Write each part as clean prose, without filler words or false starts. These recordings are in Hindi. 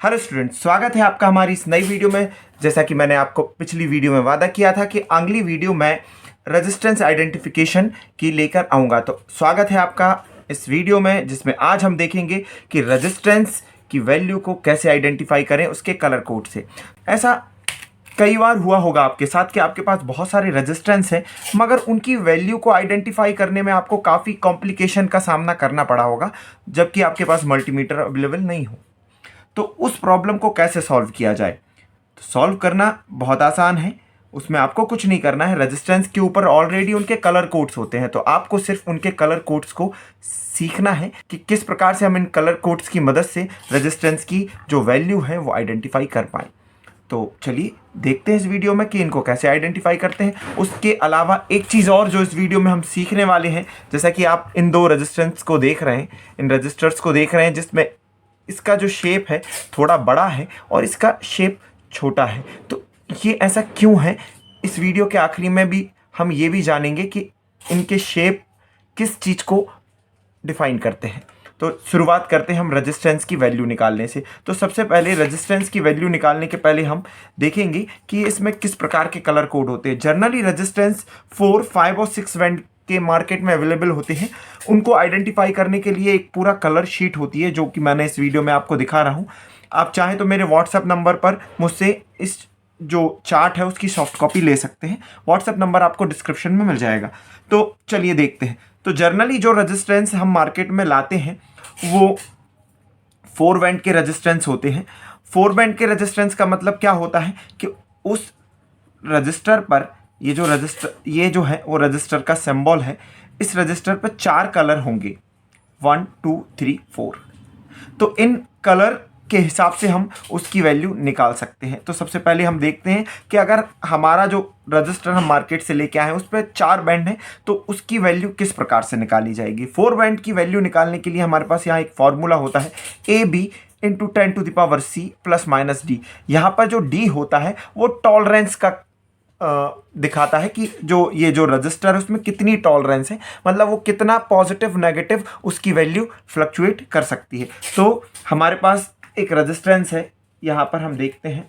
हेलो स्टूडेंट, स्वागत है आपका हमारी इस नई वीडियो में। जैसा कि मैंने आपको पिछली वीडियो में वादा किया था कि अगली वीडियो में रेजिस्टेंस आइडेंटिफिकेशन की लेकर आऊँगा, तो स्वागत है आपका इस वीडियो में, जिसमें आज हम देखेंगे कि रेजिस्टेंस की वैल्यू को कैसे आइडेंटिफाई करें उसके कलर कोड से। ऐसा कई बार हुआ होगा आपके साथ कि आपके पास बहुत सारे रेजिस्टेंस हैं, मगर उनकी वैल्यू को आइडेंटिफाई करने में आपको काफ़ी कॉम्प्लिकेशन का सामना करना पड़ा होगा, जबकि आपके पास मल्टीमीटर अवेलेबल नहीं हो। तो उस प्रॉब्लम को कैसे सॉल्व किया जाए? तो सॉल्व करना बहुत आसान है। उसमें आपको कुछ नहीं करना है। रेजिस्टेंस के ऊपर ऑलरेडी उनके कलर कोड्स होते हैं, तो आपको सिर्फ उनके कलर कोड्स को सीखना है कि किस प्रकार से हम इन कलर कोड्स की मदद से रेजिस्टेंस की जो वैल्यू है वो आइडेंटिफाई कर पाएँ। तो चलिए देखते हैं इस वीडियो में कि इनको कैसे आइडेंटिफाई करते हैं। उसके अलावा एक चीज़ और जो इस वीडियो में हम सीखने वाले हैं, जैसा कि आप इन दो रेजिस्टेंस को देख रहे हैं, इन रजिस्टर्स को देख रहे हैं, जिसमें इसका जो शेप है थोड़ा बड़ा है और इसका शेप छोटा है। तो ये ऐसा क्यों है? इस वीडियो के आखिरी में भी हम ये भी जानेंगे कि इनके शेप किस चीज़ को डिफाइन करते हैं। तो शुरुआत करते हैं हम रेजिस्टेंस की वैल्यू निकालने से। तो सबसे पहले रेजिस्टेंस की वैल्यू निकालने के पहले हम देखेंगे कि इसमें किस प्रकार के कलर कोड होते हैं। जनरली रेजिस्टेंस 4, 5 और 6 वैट के मार्केट में अवेलेबल होते हैं। उनको आइडेंटिफाई करने के लिए एक पूरा कलर शीट होती है, जो कि मैंने इस वीडियो में आपको दिखा रहा हूँ। आप चाहें तो मेरे व्हाट्सएप नंबर पर मुझसे इस जो चार्ट है उसकी सॉफ्ट कॉपी ले सकते हैं। व्हाट्सएप नंबर आपको डिस्क्रिप्शन में मिल जाएगा। तो चलिए देखते हैं। तो जनरली जो रेजिस्टेंस हम मार्केट में लाते हैं वो 4 वैट के रेजिस्टेंस होते हैं। 4 वैट के रेजिस्टेंस का मतलब क्या होता है कि उस रजिस्टर पर ये जो है वो रजिस्टर का सिंबल है। इस रजिस्टर पर 4 कलर होंगे, 1 2 3 4। तो इन कलर के हिसाब से हम उसकी वैल्यू निकाल सकते हैं। तो सबसे पहले हम देखते हैं कि अगर हमारा जो रजिस्टर हम मार्केट से लेके आए हैं उस पर 4 बैंड है, तो उसकी वैल्यू किस प्रकार से निकाली जाएगी। 4 बैंड की वैल्यू निकालने के लिए हमारे पास यहाँ एक फॉर्मूला होता है, AB into 10⁻C plus minus D। यहाँ पर जो D होता है वो टॉलरेंस का दिखाता है कि ये जो रजिस्टर है उसमें कितनी टॉलरेंस है, मतलब वो कितना पॉजिटिव नेगेटिव उसकी वैल्यू फ्लक्चुएट कर सकती है। तो हमारे पास एक रेजिस्टेंस है, यहाँ पर हम देखते हैं,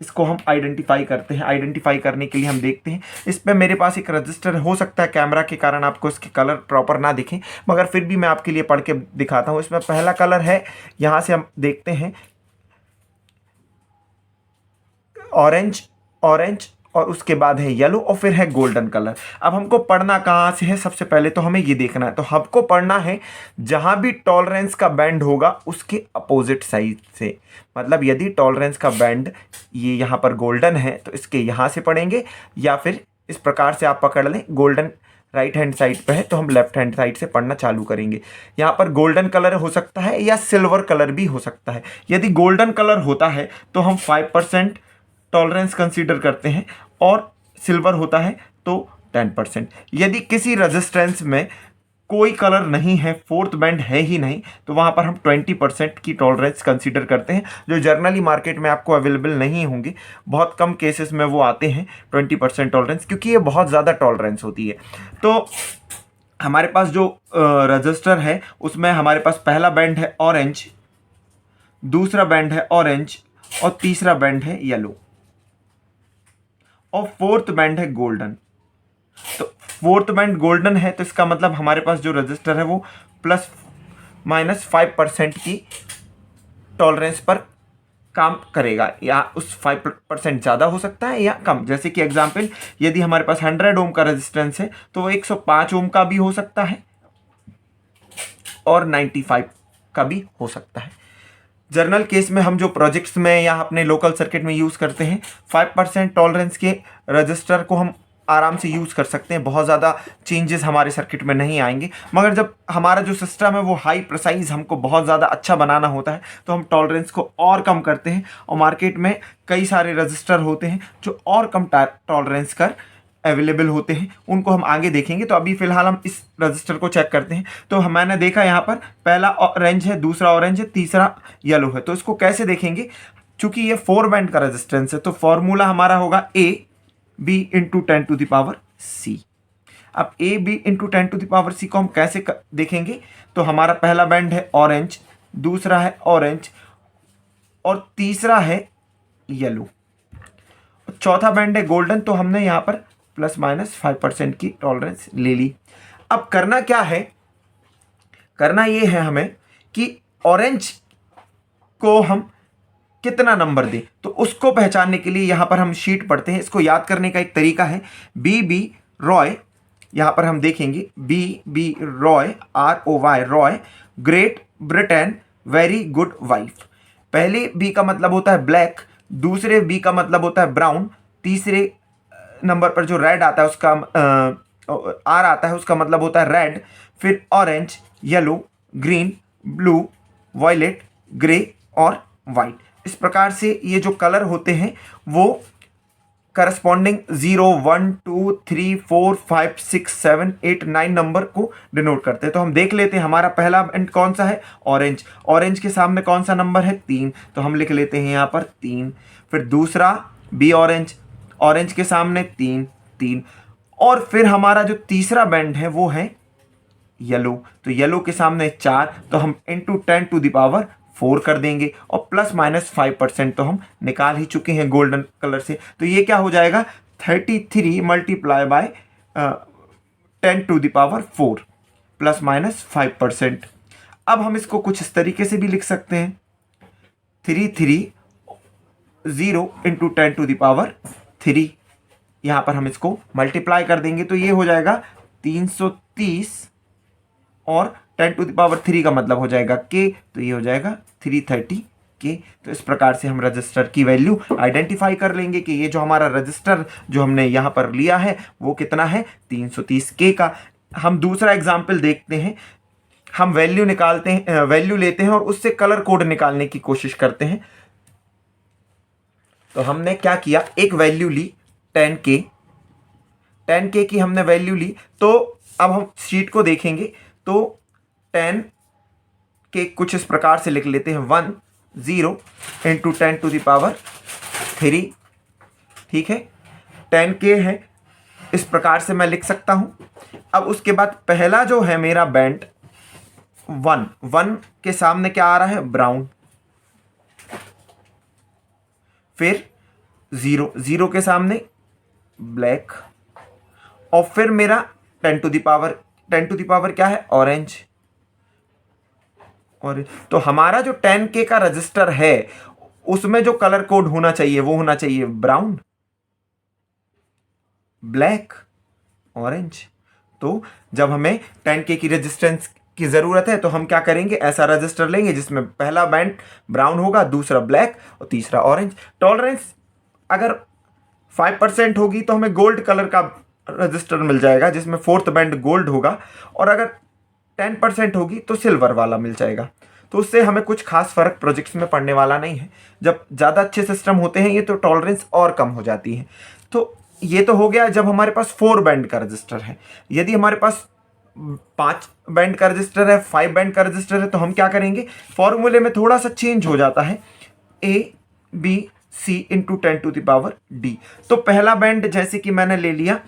इसको हम आइडेंटिफाई करते हैं। आइडेंटिफाई करने के लिए हम देखते हैं, इस पर मेरे पास एक रजिस्टर हो सकता है कैमरा के कारण आपको इसके कलर प्रॉपर ना दिखें, मगर फिर भी मैं आपके लिए पढ़ के दिखाता हूँ। इसमें पहला कलर है, यहाँ से हम देखते हैं ऑरेंज और उसके बाद है येलो और फिर है गोल्डन कलर। अब हमको पढ़ना कहाँ से है? सबसे पहले तो हमें ये देखना है, तो हमको पढ़ना है जहाँ भी टॉलरेंस का बैंड होगा उसके अपोजिट साइड से। मतलब यदि टॉलरेंस का बैंड ये यहाँ पर गोल्डन है तो इसके यहाँ से पढ़ेंगे, या फिर इस प्रकार से आप पकड़ लें, गोल्डन राइट हैंड साइड पे है तो हम लेफ्ट हैंड साइड से पढ़ना चालू करेंगे। यहाँ पर गोल्डन कलर हो सकता है या सिल्वर कलर भी हो सकता है। यदि गोल्डन कलर होता है तो हम 5% टॉलरेंस कंसीडर करते हैं, और सिल्वर होता है तो 10%। यदि किसी रेजिस्टेंस में कोई कलर नहीं है, फोर्थ बैंड है ही नहीं, तो वहाँ पर हम 20% की टॉलरेंस कंसीडर करते हैं, जो जर्नली मार्केट में आपको अवेलेबल नहीं होंगे। बहुत कम केसेस में वो आते हैं 20% टॉलरेंस, क्योंकि ये बहुत ज़्यादा टॉलरेंस होती है। तो हमारे पास जो रजिस्टर है उसमें हमारे पास पहला बैंड है ऑरेंज, दूसरा बैंड है ऑरेंज और तीसरा बैंड है येलो, और फोर्थ बैंड है गोल्डन। तो फोर्थ बैंड गोल्डन है तो इसका मतलब हमारे पास जो रजिस्टर है वो प्लस माइनस 5% की टॉलरेंस पर काम करेगा, या उस 5% ज़्यादा हो सकता है या कम। जैसे कि एग्जांपल, यदि हमारे पास 100 ओम का रेजिस्टेंस है तो वो 105 ओम का भी हो सकता है और 95 का भी हो सकता है। जर्नल केस में हम जो प्रोजेक्ट्स में या अपने लोकल सर्किट में यूज़ करते हैं, 5% टॉलरेंस के रजिस्टर को हम आराम से यूज़ कर सकते हैं। बहुत ज़्यादा चेंजेस हमारे सर्किट में नहीं आएंगे। मगर जब हमारा जो सिस्टम है वो हाई प्रिसाइज, हमको बहुत ज़्यादा अच्छा बनाना होता है, तो हम टॉलरेंस को और कम करते हैं। और मार्केट में कई सारे रजिस्टर होते हैं जो और कम टॉलरेंस कर अवेलेबल होते हैं, उनको हम आगे देखेंगे। तो अभी फ़िलहाल हम इस रजिस्टर को चेक करते हैं। तो मैंने देखा यहाँ पर पहला ऑरेंज है, दूसरा ऑरेंज है, तीसरा येलो है। तो इसको कैसे देखेंगे? चूंकि ये 4 बैंड का रेजिस्टेंस है तो फॉर्मूला हमारा होगा AB इंटू 10⁻C। अब AB इंटू 10⁻C को हम कैसे देखेंगे? तो हमारा पहला बैंड है ऑरेंज, दूसरा है ऑरेंज और तीसरा है येलो, चौथा बैंड है गोल्डन। तो हमने यहाँ पर ±5% की टॉलरेंस ले ली। अब करना क्या है, करना ये है हमें कि ऑरेंज को हम कितना नंबर दें, तो उसको पहचानने के लिए यहां पर हम शीट पढ़ते हैं। इसको याद करने का एक तरीका है बी रॉय, यहां पर हम देखेंगे B Roy ROY Roy, Great Britain, very good wife. पहले बी का मतलब होता है ब्लैक, दूसरे बी का मतलब होता है ब्राउन, तीसरे नंबर पर जो रेड आता है उसका आर आता है, उसका मतलब होता है रेड, फिर orange, yellow, green, blue, violet, grey और वाइट। इस प्रकार से ये जो कलर होते हैं वो करस्पॉन्डिंग 0 1 2 3 4 5 6 7 8 9 नंबर को डिनोट करते हैं। तो हम देख लेते हैं हमारा पहला बैंड कौन सा है, ऑरेंज। ऑरेंज के सामने कौन सा नंबर है, 3, तो हम लिख लेते हैं यहाँ पर 3। फिर दूसरा बी ऑरेंज, ऑरेंज के सामने 3 3। और फिर हमारा जो तीसरा बैंड है वो है येलो, तो येलो के सामने 4, तो हम इंटू 10⁴ कर देंगे और ±5% तो हम निकाल ही चुके हैं गोल्डन कलर से। तो ये क्या हो जाएगा 33 मल्टीप्लाई बाय 10⁴ ±5%। अब हम इसको कुछ इस तरीके से भी लिख सकते हैं 330 इंटू 10⁻3। यहां पर हम इसको मल्टीप्लाई कर देंगे तो ये हो जाएगा 330 और 10⁻3 का मतलब हो जाएगा के, तो ये हो जाएगा 330 के। तो इस प्रकार से हम रजिस्टर की वैल्यू आइडेंटिफाई कर लेंगे कि ये जो हमारा रजिस्टर जो हमने यहाँ पर लिया है वो कितना है 330 के का। हम दूसरा एग्जाम्पल देखते हैं। हम वैल्यू निकालते हैं, वैल्यू लेते हैं और उससे कलर कोड निकालने की कोशिश करते हैं। तो हमने क्या किया, एक वैल्यू ली 10K की हमने वैल्यू ली। तो अब हम शीट को देखेंगे तो 10 के कुछ इस प्रकार से लिख लेते हैं 10 इंटू 10⁻3। ठीक है, 10K है, इस प्रकार से मैं लिख सकता हूं। अब उसके बाद पहला जो है मेरा बैंड 1 के सामने क्या आ रहा है, ब्राउन। फिर 0 के सामने ब्लैक, और फिर मेरा 10 क्या है, ऑरेंज। और तो हमारा जो 10K का रजिस्टर है उसमें जो कलर कोड होना चाहिए वो होना चाहिए ब्राउन, ब्लैक, ऑरेंज। तो जब हमें 10K की रेजिस्टेंस की जरूरत है तो हम क्या करेंगे, ऐसा रजिस्टर लेंगे जिसमें पहला बैंड ब्राउन होगा, दूसरा ब्लैक और तीसरा ऑरेंज। टॉलरेंस अगर 5% होगी तो हमें गोल्ड कलर का रजिस्टर मिल जाएगा जिसमें फोर्थ बैंड गोल्ड होगा, और अगर 10% होगी तो सिल्वर वाला मिल जाएगा। तो उससे हमें कुछ खास फर्क प्रोजेक्ट्स में पड़ने वाला नहीं है। जब ज़्यादा अच्छे सिस्टम होते हैं ये तो टॉलरेंस और कम हो जाती है। तो ये तो हो गया जब हमारे पास 4 बैंड का रजिस्टर है। यदि हमारे पास 5 बैंड का रजिस्टर है, 5 बैंड का रजिस्टर है, तो हम क्या करेंगे, फॉर्मूले में थोड़ा सा चेंज हो जाता है, ABC इंटू 10⁻D। तो पहला बैंड जैसे कि मैंने ले लिया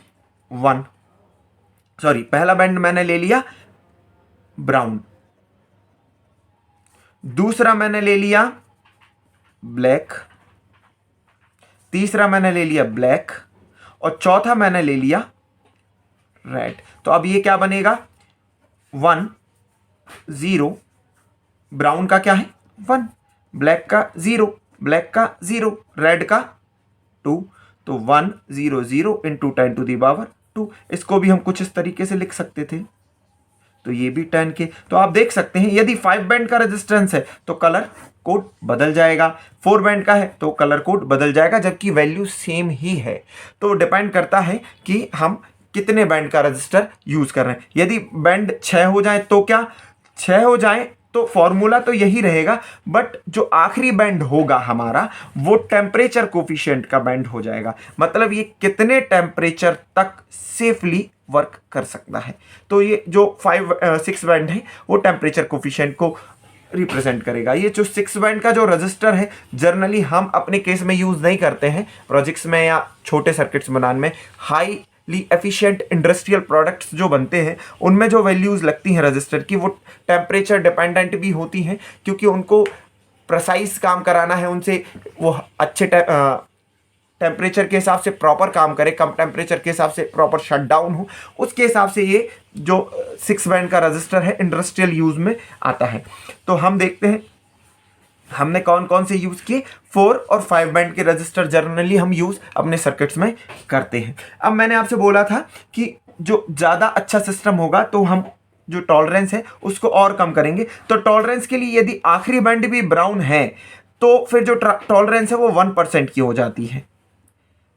पहला बैंड मैंने ले लिया ब्राउन, दूसरा मैंने ले लिया ब्लैक, तीसरा मैंने ले लिया ब्लैक, और चौथा मैंने ले लिया रेड। तो अब ये क्या बनेगा 1 0, ब्राउन का क्या है 1, ब्लैक का 0, ब्लैक का 0, रेड का 2। तो 1 0 0 इंटू 10⁻2। इसको भी हम कुछ इस तरीके से लिख सकते थे। तो ये भी 10K। तो आप देख सकते हैं यदि 5 बैंड का रेजिस्टेंस है तो कलर कोड बदल जाएगा, 4 बैंड का है तो कलर कोड बदल जाएगा, जबकि वैल्यू सेम ही है। तो डिपेंड करता है कि हम कितने बैंड का रजिस्टर यूज कर रहे हैं। यदि बैंड 6 हो जाए तो क्या 6 हो जाए तो फॉर्मूला तो यही रहेगा, बट जो आखिरी बैंड होगा हमारा वो टेम्परेचर कोफिशिएंट का बैंड हो जाएगा। मतलब ये कितने टेम्परेचर तक सेफली वर्क कर सकता है। तो ये जो 6 बैंड है वो टेम्परेचर कोफिशिएंट को रिप्रेजेंट करेगा। ये जो 6 बैंड का जो रजिस्टर है जनरली हम अपने केस में यूज नहीं करते हैं, प्रोजेक्ट्स में या छोटे सर्किट्स बनाने में। हाईली एफिशिएंट इंडस्ट्रियल प्रोडक्ट्स जो बनते हैं उनमें जो वैल्यूज लगती हैं रजिस्टर की वो टेम्परेचर डिपेंडेंट भी होती हैं, क्योंकि उनको प्रेसाइज काम कराना है उनसे, वो अच्छे टेम्परेचर के हिसाब से प्रॉपर काम करे, कम टेम्परेचर के हिसाब से प्रॉपर शट डाउन हो, उसके हिसाब से ये जो 6 बैंड का रजिस्टर है इंडस्ट्रियल यूज में आता है। तो हम देखते हैं हमने कौन कौन से यूज किए। 4 और 5 बैंड के रजिस्टर जनरली हम यूज अपने सर्किट्स में करते हैं। अब मैंने आपसे बोला था कि जो ज़्यादा अच्छा सिस्टम होगा तो हम जो टॉलरेंस है उसको और कम करेंगे। तो टॉलरेंस के लिए यदि आखिरी बैंड भी ब्राउन है तो फिर जो टॉलरेंस है वो 1% की हो जाती है।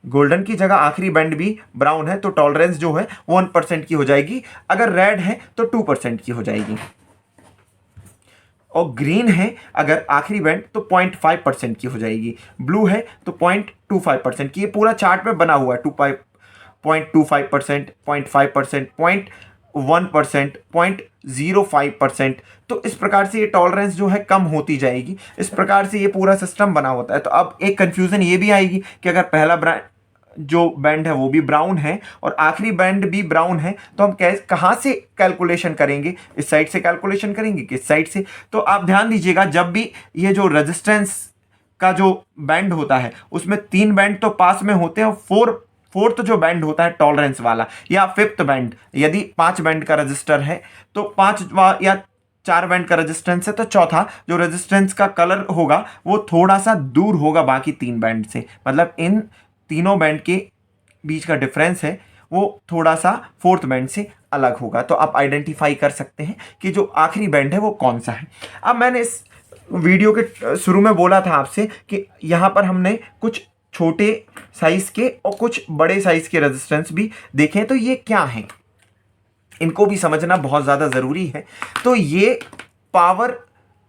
गोल्डन की जगह आखिरी बैंड भी ब्राउन है तो टॉलरेंस जो है 1% की हो जाएगी। अगर रेड है तो 2% की हो जाएगी, और ग्रीन है अगर आखिरी बैंड तो 0.5% की हो जाएगी, ब्लू है तो 0.25% की। ये पूरा चार्ट में बना हुआ है, 0.25%, 0.5%, 0.1%, 0.05%। तो इस प्रकार से ये टॉलरेंस जो है कम होती जाएगी। इस प्रकार से ये पूरा सिस्टम बना होता है। तो अब एक कंफ्यूजन ये भी आएगी कि अगर पहला जो बैंड है वो भी ब्राउन है और आखिरी बैंड भी ब्राउन है तो हम कहाँ से कैलकुलेशन करेंगे, इस साइड से कैलकुलेशन करेंगे कि इस साइड से। तो आप ध्यान दीजिएगा, जब भी ये जो रेजिस्टेंस का जो बैंड होता है उसमें 3 बैंड तो पास में होते हैं और फोर्थ जो बैंड होता है टॉलरेंस वाला या 5th बैंड, यदि 5 बैंड का रजिस्टर है तो 5 या 4 बैंड का रेजिस्टेंस है तो चौथा जो रेजिस्टेंस का कलर होगा वो थोड़ा सा दूर होगा बाकी 3 बैंड से। मतलब इन तीनों बैंड के बीच का डिफरेंस है वो थोड़ा सा 4th बैंड से अलग होगा। तो आप आइडेंटिफाई कर सकते हैं कि जो आखिरी बैंड है वो कौन सा है। अब मैंने इस वीडियो के शुरू में बोला था आपसे कि यहाँ पर हमने कुछ छोटे साइज के और कुछ बड़े साइज के रेजिस्टेंस भी देखें। तो ये क्या है, इनको भी समझना बहुत ज़्यादा ज़रूरी है। तो ये पावर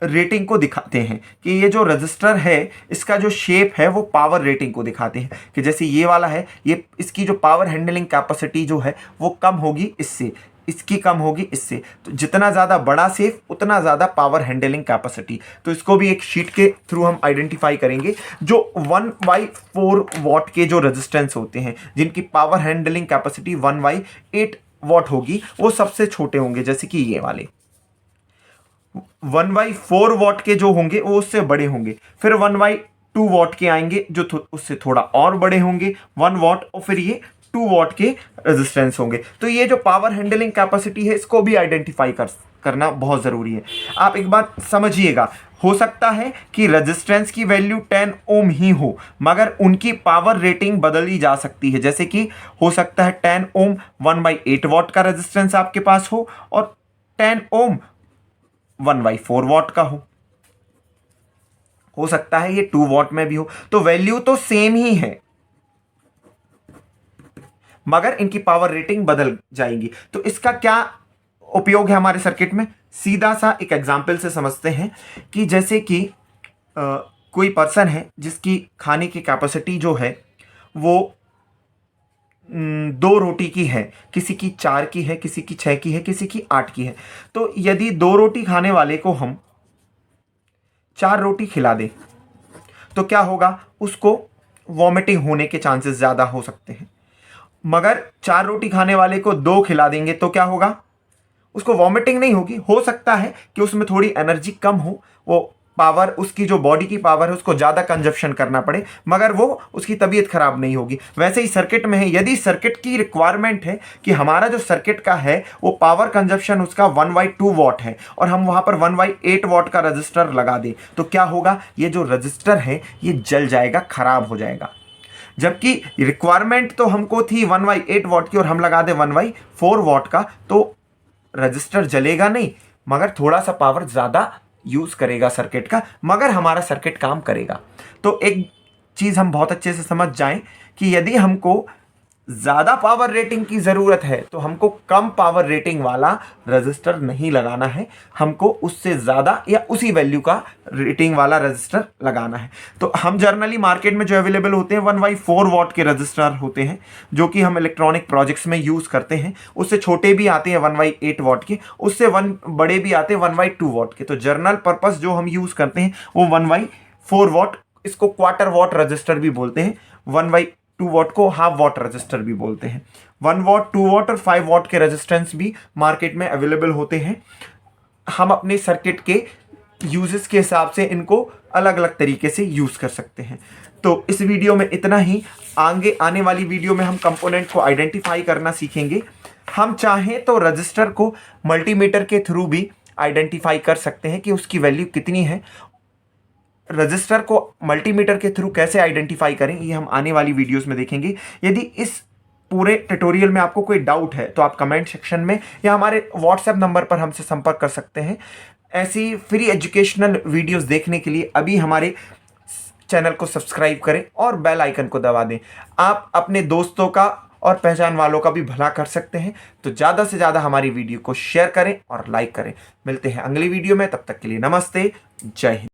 रेटिंग को दिखाते हैं कि ये जो रजिस्टर है इसका जो शेप है वो पावर रेटिंग को दिखाते हैं कि जैसे ये वाला है, ये इसकी जो पावर हैंडलिंग कैपेसिटी जो है वो कम होगी इससे, इसकी कम होगी इससे। तो जितना ज़्यादा बड़ा सेफ उतना ज़्यादा पावर हैंडलिंग कैपेसिटी। तो इसको भी एक शीट के थ्रू हम आइडेंटिफाई करेंगे। जो 1/4 वॉट के जो रेजिस्टेंस होते हैं जिनकी पावर हैंडलिंग कैपेसिटी 1/8 वॉट होगी वो सबसे छोटे होंगे, जैसे कि ये वाले। 1/4 वॉट के जो होंगे वो उससे बड़े होंगे। फिर 1/2 वॉट के आएंगे जो उससे थोड़ा और बड़े होंगे 1 वॉट, और फिर ये 2 वॉट के रेजिस्टेंस होंगे। तो ये जो पावर हैंडलिंग कैपेसिटी है इसको भी आइडेंटिफाई करना बहुत ज़रूरी है। आप एक बात समझिएगा, हो सकता है कि रेजिस्टेंस की वैल्यू 10 ओम ही हो मगर उनकी पावर रेटिंग बदली जा सकती है। जैसे कि हो सकता है 10 ओम 1/8 वॉट का रेजिस्टेंस आपके पास हो और 10 ओम 1/4 वॉट का हो सकता है ये 2 वॉट में भी हो। तो वैल्यू तो सेम ही है मगर इनकी पावर रेटिंग बदल जाएगी। तो इसका क्या उपयोग है हमारे सर्किट में, सीधा सा एक एग्जांपल से समझते हैं कि जैसे कि कोई पर्सन है जिसकी खाने की कैपेसिटी जो है वो 2 रोटी की है, किसी की 4 की है, किसी की 6 की है, किसी की 8 की है। तो यदि 2 रोटी खाने वाले को हम 4 रोटी खिला दें तो क्या होगा, उसको वॉमिटिंग होने के चांसेस ज़्यादा हो सकते हैं। मगर 4 रोटी खाने वाले को 2 खिला देंगे तो क्या होगा, उसको वॉमिटिंग नहीं होगी। हो सकता है कि उसमें थोड़ी एनर्जी कम हो, वो पावर, उसकी जो बॉडी की पावर है उसको ज़्यादा कंजप्शन करना पड़े, मगर वो उसकी तबीयत खराब नहीं होगी। वैसे ही सर्किट में है, यदि सर्किट की रिक्वायरमेंट है कि हमारा जो सर्किट का है वो पावर कंजप्शन उसका 1/2 वॉट है और हम वहाँ पर 1/8 वॉट का रजिस्टर लगा दें तो क्या होगा, ये जो रजिस्टर है ये जल जाएगा, खराब हो जाएगा। जबकि रिक्वायरमेंट तो हमको थी 1/8 वॉट की और हम लगा दें 1/4 वॉट का, तो रजिस्टर जलेगा नहीं मगर थोड़ा सा पावर ज़्यादा यूज़ करेगा सर्किट का, मगर हमारा सर्किट काम करेगा। तो एक चीज़ हम बहुत अच्छे से समझ जाएं कि यदि हमको ज़्यादा पावर रेटिंग की ज़रूरत है तो हमको कम पावर रेटिंग वाला रजिस्टर नहीं लगाना है, हमको उससे ज़्यादा या उसी वैल्यू का रेटिंग वाला रजिस्टर लगाना है। तो हम जर्नली मार्केट में जो अवेलेबल होते हैं 1/4 वॉट के रजिस्टर होते हैं जो कि हम इलेक्ट्रॉनिक प्रोजेक्ट्स में यूज़ करते हैं। उससे छोटे भी आते हैं 1/8 वॉट के, उससे बड़े भी आते हैं 1/2 वॉट के। तो जर्नल पर्पस जो हम यूज़ करते हैं वो 1/4 वॉट, इसको क्वार्टर वॉट रजिस्टर भी बोलते हैं। 1/2 वॉट को हाफ वॉट रजिस्टर भी बोलते हैं। 1 वॉट, 2 वॉट और 5 वॉट के रेजिस्टेंस भी मार्केट में अवेलेबल होते हैं। हम अपने सर्किट के यूजेस के हिसाब से इनको अलग अलग तरीके से यूज़ कर सकते हैं। तो इस वीडियो में इतना ही। आगे आने वाली वीडियो में हम कंपोनेंट को आइडेंटिफाई करना सीखेंगे। हम चाहें तो रजिस्टर को मल्टीमीटर के थ्रू भी आइडेंटिफाई कर सकते हैं कि उसकी वैल्यू कितनी है। रजिस्टर को मल्टीमीटर के थ्रू कैसे आइडेंटिफाई करें, ये हम आने वाली वीडियोस में देखेंगे। यदि इस पूरे ट्यूटोरियल में आपको कोई डाउट है तो आप कमेंट सेक्शन में या हमारे व्हाट्सएप नंबर पर हमसे संपर्क कर सकते हैं। ऐसी फ्री एजुकेशनल वीडियोस देखने के लिए अभी हमारे चैनल को सब्सक्राइब करें और बेल आइकन को दबा दें। आप अपने दोस्तों का और पहचान वालों का भी भला कर सकते हैं। तो ज़्यादा से ज़्यादा हमारी वीडियो को शेयर करें और लाइक करें। मिलते हैं अगली वीडियो में, तब तक के लिए नमस्ते, जय हिंद।